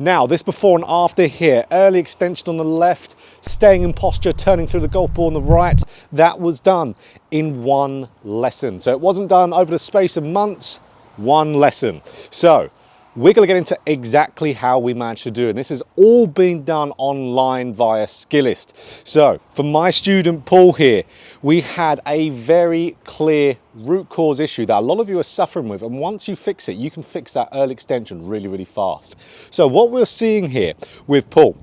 Now, this before and after here, early extension on the left, staying in posture, turning through the golf ball on the right, that was done in one lesson. So it wasn't done over the space of months, one lesson. So we're going to get into exactly how we managed to do it. And this has all been done online via Skillist. So for my student Paul here, we had a very clear root cause issue that a lot of you are suffering with. And once you fix it, you can fix that early extension really, really fast. So what we're seeing here with Paul,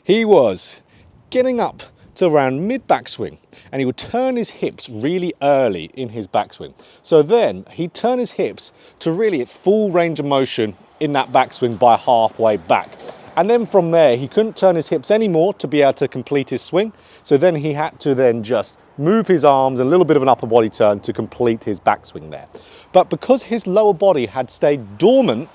he was getting up to around mid backswing and he would turn his hips really early in his backswing. So then he'd turn his hips to really its full range of motion in that backswing by halfway back. And then from there, he couldn't turn his hips anymore to be able to complete his swing. So then he had to then just move his arms, a little bit of an upper body turn to complete his backswing there. But because his lower body had stayed dormant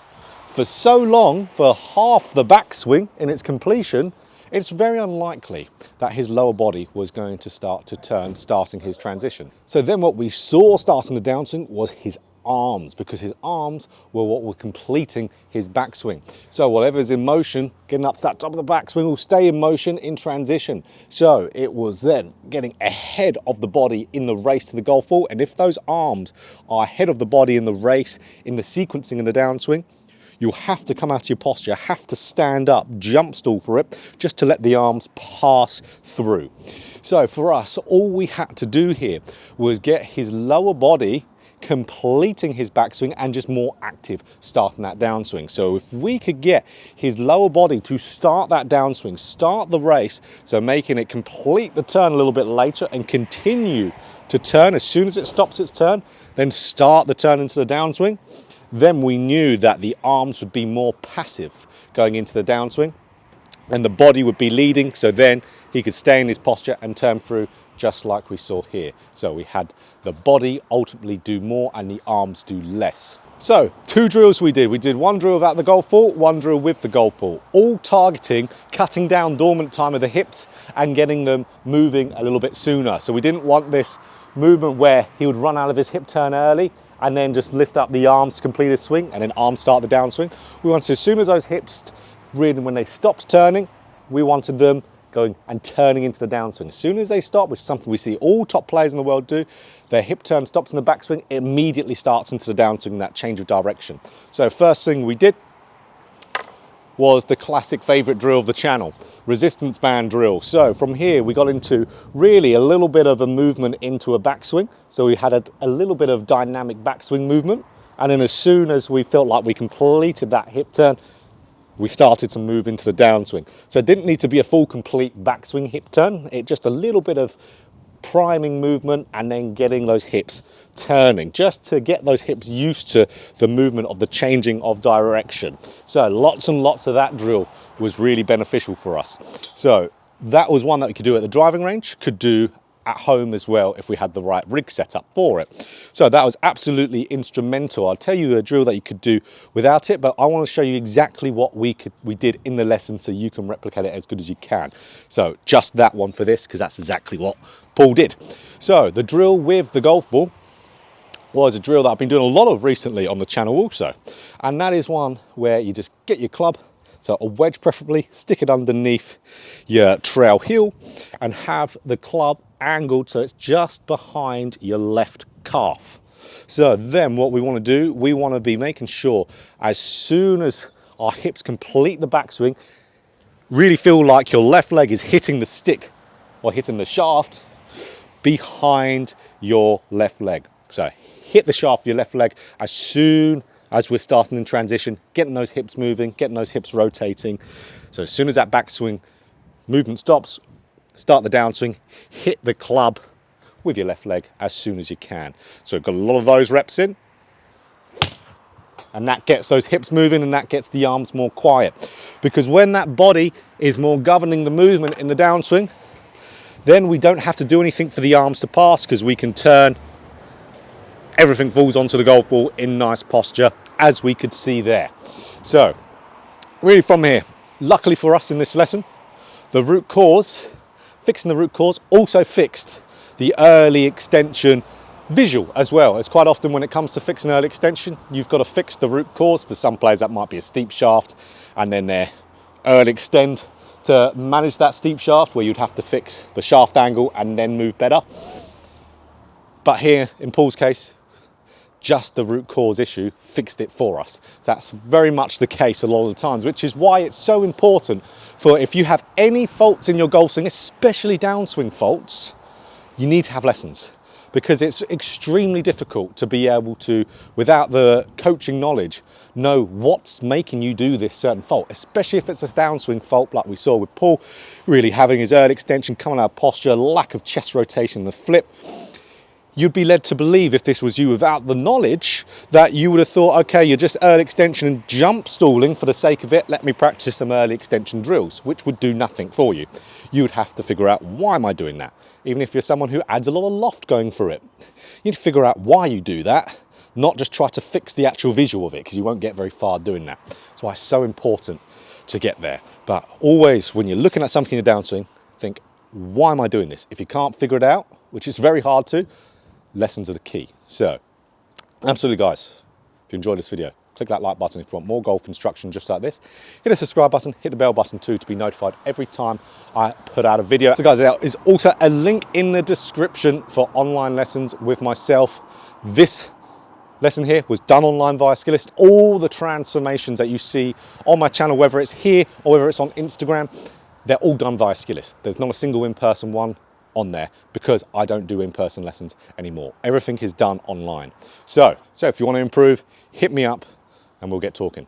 for so long, for half the backswing in its completion, it's very unlikely that his lower body was going to start to turn, starting his transition. So then what we saw starting the downswing was his arms, because his arms were what were completing his backswing. So whatever is in motion, getting up to that top of the backswing will stay in motion in transition. So it was then getting ahead of the body in the race to the golf ball. And if those arms are ahead of the body in the race, in the sequencing in the downswing, you'll have to come out of your posture, have to stand up, jump stall for it, just to let the arms pass through. So for us, all we had to do here was get his lower body completing his backswing and just more active starting that downswing. So if we could get his lower body to start that downswing, start the race, so making it complete the turn a little bit later and continue to turn as soon as it stops its turn, then start the turn into the downswing, then we knew that the arms would be more passive going into the downswing and the body would be leading, so then he could stay in his posture and turn through just like we saw here. So we had the body ultimately do more and the arms do less. So 2 drills we did. We did 1 drill without the golf ball, 1 drill with the golf ball, all targeting cutting down dormant time of the hips and getting them moving a little bit sooner. So we didn't want this movement where he would run out of his hip turn early and then just lift up the arms to complete his swing and then arms start the downswing. We wanted, as soon as those hips, really when they stopped turning, we wanted them going and turning into the downswing. As soon as they stop, which is something we see all top players in the world do, their hip turn stops in the backswing, it immediately starts into the downswing, that change of direction. So first thing we did was the classic favorite drill of the channel, resistance band drill. So from here we got into really a little bit of a movement into a backswing. So we had a little bit of dynamic backswing movement. And then as soon as we felt like we completed that hip turn, we started to move into the downswing. So it didn't need to be a full complete backswing hip turn. It just a little bit of priming movement and then getting those hips turning, just to get those hips used to the movement of the changing of direction. So lots and lots of that drill was really beneficial for us. So that was one that we could do at the driving range, could do at home as well if we had the right rig set up for it. So that was absolutely instrumental. I'll tell you a drill that you could do without it, but I want to show you exactly what we did in the lesson so you can replicate it as good as you can. So just that one for this, because that's exactly what Paul did. So the drill with the golf ball was a drill that I've been doing a lot of recently on the channel also. And that is one where you just get your club, so a wedge preferably, stick it underneath your trail heel and have the club angled so it's just behind your left calf. So then what we want to do, we want to be making sure as soon as our hips complete the backswing, really feel like your left leg is hitting the stick or hitting the shaft behind your left leg. So hit the shaft of your left leg as soon as we're starting in transition, getting those hips moving, getting those hips rotating. So as soon as that backswing movement stops, start the downswing, hit the club with your left leg as soon as you can. So got a lot of those reps in, and that gets those hips moving and that gets the arms more quiet. Because when that body is more governing the movement in the downswing, then we don't have to do anything for the arms to pass, because we can turn, everything falls onto the golf ball in nice posture, as we could see there. So really from here, luckily for us in this lesson, the fixing the root cause also fixed the early extension visual as well. It's quite often when it comes to fixing early extension, you've got to fix the root cause. For some players that might be a steep shaft, and then their early extend to manage that steep shaft, where you'd have to fix the shaft angle and then move better. But here in Paul's case, just the root cause issue fixed it for us. So that's very much the case a lot of the times, which is why it's so important for, if you have any faults in your golf swing, especially downswing faults, you need to have lessons, because it's extremely difficult to be able to, without the coaching knowledge, know what's making you do this certain fault, especially if it's a downswing fault like we saw with Paul, really having his early extension, coming out of posture, lack of chest rotation, the flip. You'd be led to believe, if this was you without the knowledge, that you would have thought, okay, you're just early extension and jump stalling for the sake of it, let me practice some early extension drills, which would do nothing for you. You would have to figure out, why am I doing that? Even if you're someone who adds a lot of loft going through it. You need to figure out why you do that, not just try to fix the actual visual of it, because you won't get very far doing that. That's why it's so important to get there. But always, when you're looking at something in the downswing, think, why am I doing this? If you can't figure it out, which is very hard to, lessons are the key. So, absolutely guys, if you enjoyed this video, click that like button if you want more golf instruction just like this. Hit the subscribe button, hit the bell button too to be notified every time I put out a video. So guys, there is also a link in the description for online lessons with myself. This lesson here was done online via Skillist. All the transformations that you see on my channel, whether it's here or whether it's on Instagram, they're all done via Skillist. There's not a single in-person one on there, because I don't do in-person lessons anymore. Everything is done online. So if you want to improve, hit me up and we'll get talking.